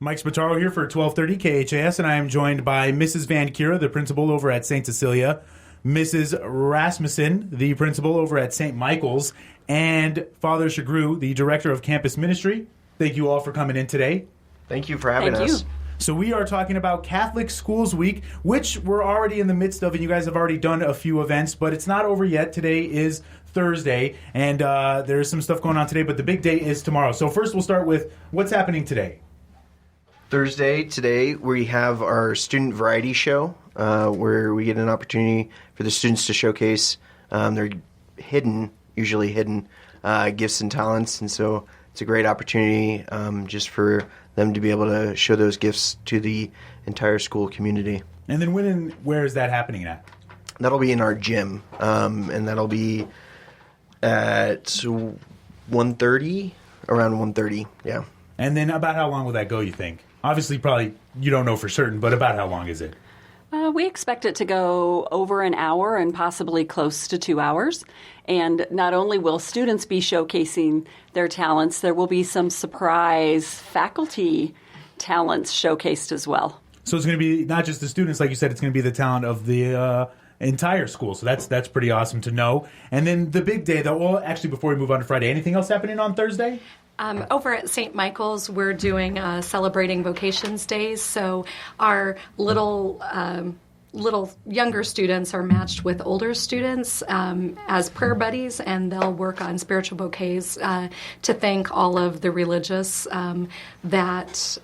Mike Spataro here for 1230 KHAS, and I am joined by Mrs. VanCura, the principal over at St. Cecilia, Mrs. Rasmussen, the principal over at St. Michael's, and Father Sughroue, the director of campus ministry. Thank you all for coming in today. Thank you for having us. So we are talking about Catholic Schools Week, which we're already in the midst of, and you guys have already done a few events, but it's not over yet. Today is Thursday, and there's some stuff going on today, but the big day is tomorrow. So first we'll start with what's happening today. Thursday, today, we have our student variety show, where we get an opportunity for the students to showcase their usually hidden gifts and talents, and so it's a great opportunity just for them to be able to show those gifts to the entire school community. And then when and where is that happening at? That'll be in our gym, and that'll be at 1:30, around 1:30, yeah. And then about how long will that go, you think? Obviously, probably you don't know for certain, but about how long is it? We expect it to go over an hour and possibly close to 2 hours. And not only will students be showcasing their talents, there will be some surprise faculty talents showcased as well. So it's going to be not just the students, like you said, it's going to be the talent of the entire school. So that's pretty awesome to know. And then the big day, though, well, actually, before we move on to Friday, anything else happening on Thursday? Over at St. Michael's, we're doing Celebrating Vocations Days. So our little younger students are matched with older students as prayer buddies, and they'll work on spiritual bouquets to thank all of the religious that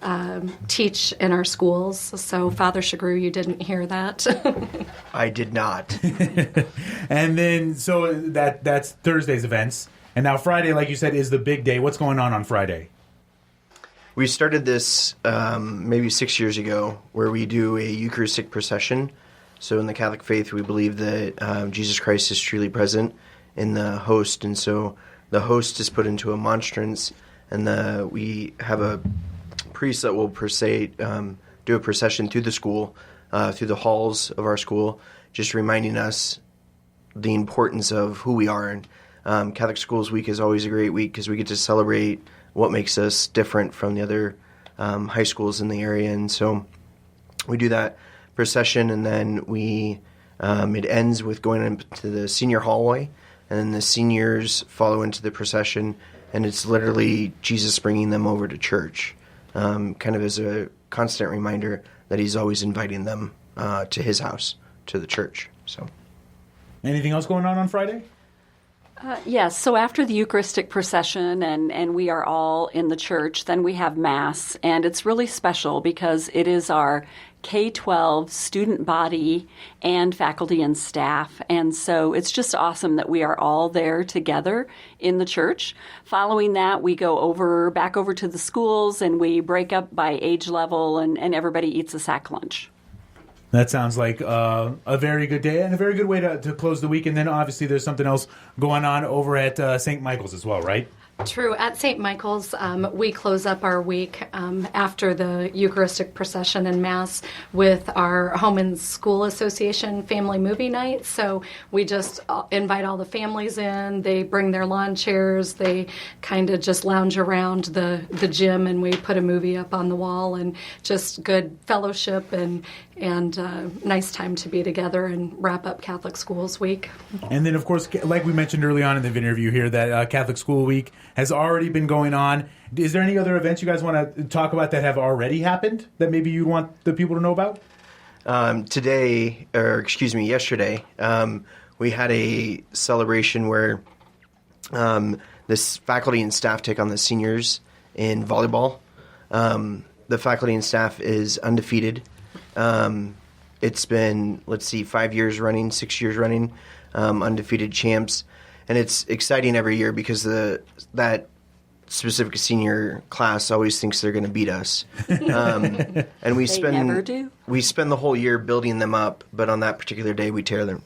teach in our schools. So, Father Sughroue, you didn't hear that? I did not. And then, so that's Thursday's events. And now Friday, like you said, is the big day. What's going on Friday? We started this maybe 6 years ago, where we do a Eucharistic procession. So in the Catholic faith, we believe that Jesus Christ is truly present in the host. And so the host is put into a monstrance, and we have a priest that will do a procession through the school, through the halls of our school, just reminding us the importance of who we are. And Catholic Schools Week is always a great week because we get to celebrate what makes us different from the other high schools in the area. And so we do that procession, and then it ends with going into the senior hallway, and then the seniors follow into the procession, and it's literally Jesus bringing them over to church, kind of as a constant reminder that he's always inviting them to his house, to the church. So, anything else going on Friday? Yes, so after the Eucharistic procession and we are all in the church, then we have Mass, and it's really special because it is our K-12 student body and faculty and staff, and so it's just awesome that we are all there together in the church. Following that, we go back over to the schools, and we break up by age level, and everybody eats a sack lunch. That sounds like a very good day and a very good way to close the week. And then obviously there's something else going on over at St. Michael's as well, right? True. At St. Michael's, we close up our week after the Eucharistic procession and Mass with our Home and School Association family movie night. So we just invite all the families in. They bring their lawn chairs. They kind of just lounge around the gym, and we put a movie up on the wall, and just good fellowship and nice time to be together and wrap up Catholic Schools Week. And then, of course, like we mentioned early on in the interview here, that Catholic School Week has already been going on. Is there any other events you guys want to talk about that have already happened that maybe you want the people to know about? Yesterday, we had a celebration where this faculty and staff take on the seniors in volleyball. The faculty and staff is undefeated. It's been, 5 years running, 6 years running, undefeated champs. And it's exciting every year because that specific senior class always thinks they're going to beat us. And we never do. We spend the whole year building them up, but on that particular day we tear them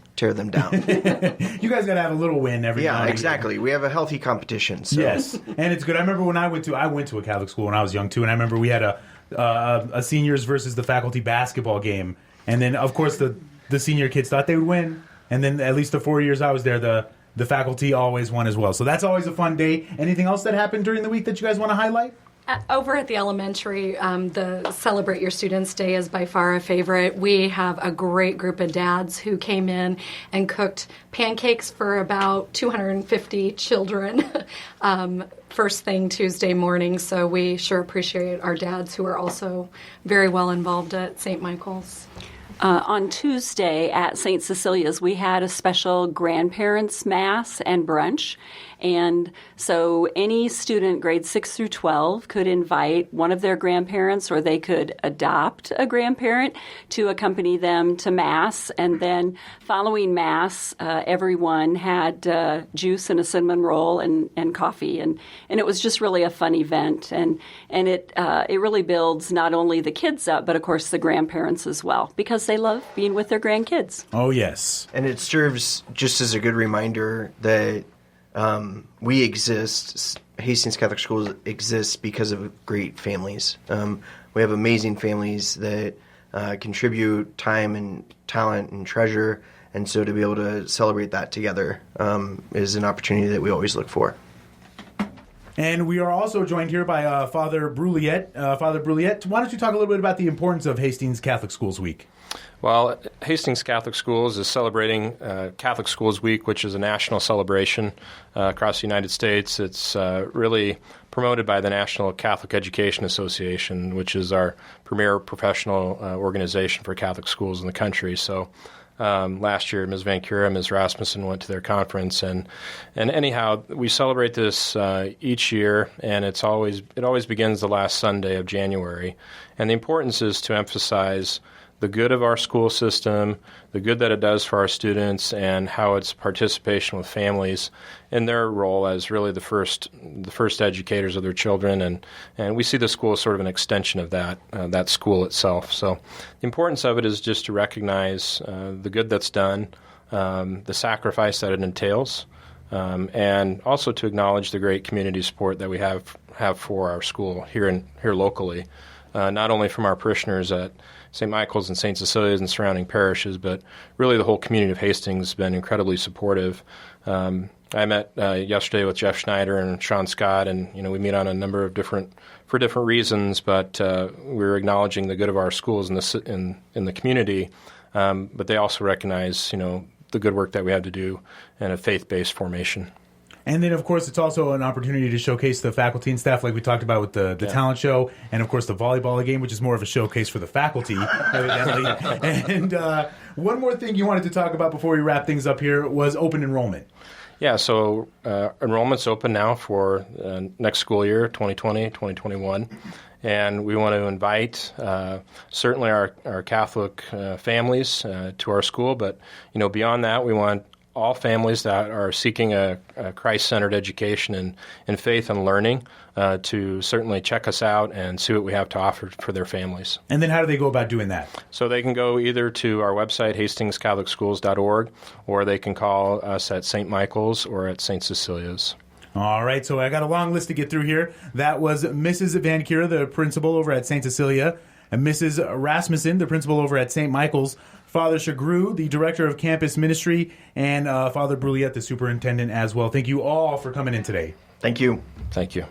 down. You guys got to have a little win every now and exactly. again. We have a healthy competition. So. Yes, and it's good. I remember when I went to a Catholic school when I was young too, and I remember we had a seniors versus the faculty basketball game, and then of course the senior kids thought they would win, and then at least the 4 years I was there, the faculty always won as well. So that's always a fun day. Anything else that happened during the week that you guys want to highlight? Over at the elementary, the Celebrate Your Students Day is by far a favorite. We have a great group of dads who came in and cooked pancakes for about 250 children first thing Tuesday morning. So we sure appreciate our dads who are also very well involved at St. Michael's. On Tuesday at St. Cecilia's, we had a special grandparents' mass and brunch. And so any student grades 6 through 12 could invite one of their grandparents, or they could adopt a grandparent to accompany them to Mass. And then following Mass, everyone had juice and a cinnamon roll and coffee. And it was just really a fun event. And it really builds not only the kids up, but of course the grandparents as well, because they love being with their grandkids. Oh, yes. And it serves just as a good reminder that we exist, Hastings Catholic Schools exists because of great families. We have amazing families that contribute time and talent and treasure, and so to be able to celebrate that together is an opportunity that we always look for. And we are also joined here by Father Brouillette. Father Brouillette, why don't you talk a little bit about the importance of Hastings Catholic Schools Week? Well, Hastings Catholic Schools is celebrating Catholic Schools Week, which is a national celebration across the United States. It's really promoted by the National Catholic Education Association, which is our premier professional organization for Catholic schools in the country. So last year, Ms. VanCura and Ms. Rasmussen went to their conference, and anyhow, we celebrate this each year, and it always begins the last Sunday of January. And the importance is to emphasize the good of our school system, the good that it does for our students, and how its participation with families in their role as really the first educators of their children, and we see the school as sort of an extension of that school itself. So the importance of it is just to recognize the good that's done, the sacrifice that it entails, and also to acknowledge the great community support that we have for our school here locally, not only from our parishioners at St. Michael's and St. Cecilia's and surrounding parishes, but really the whole community of Hastings has been incredibly supportive. I met yesterday with Jeff Schneider and Sean Scott, and we meet on a number of different reasons, but we're acknowledging the good of our schools in the community, but they also recognize the good work that we have to do in a faith-based formation. And then, of course, it's also an opportunity to showcase the faculty and staff, like we talked about with the talent show, and, of course, the volleyball game, which is more of a showcase for the faculty, evidently. And one more thing you wanted to talk about before we wrap things up here was open enrollment. Yeah, so enrollment's open now for next school year, 2020, 2021. And we want to invite certainly our Catholic families to our school, but beyond that, we want all families that are seeking a Christ-centered education in faith and learning to certainly check us out and see what we have to offer for their families. And then how do they go about doing that? So they can go either to our website, hastingscatholicschools.org, or they can call us at St. Michael's or at St. Cecilia's. All right, so I got a long list to get through here. That was Mrs. VanCura, the principal over at St. Cecilia, and Mrs. Rasmussen, the principal over at St. Michael's, Father Sughroue, the director of campus ministry, and Father Brouillette, the superintendent as well. Thank you all for coming in today. Thank you. Thank you.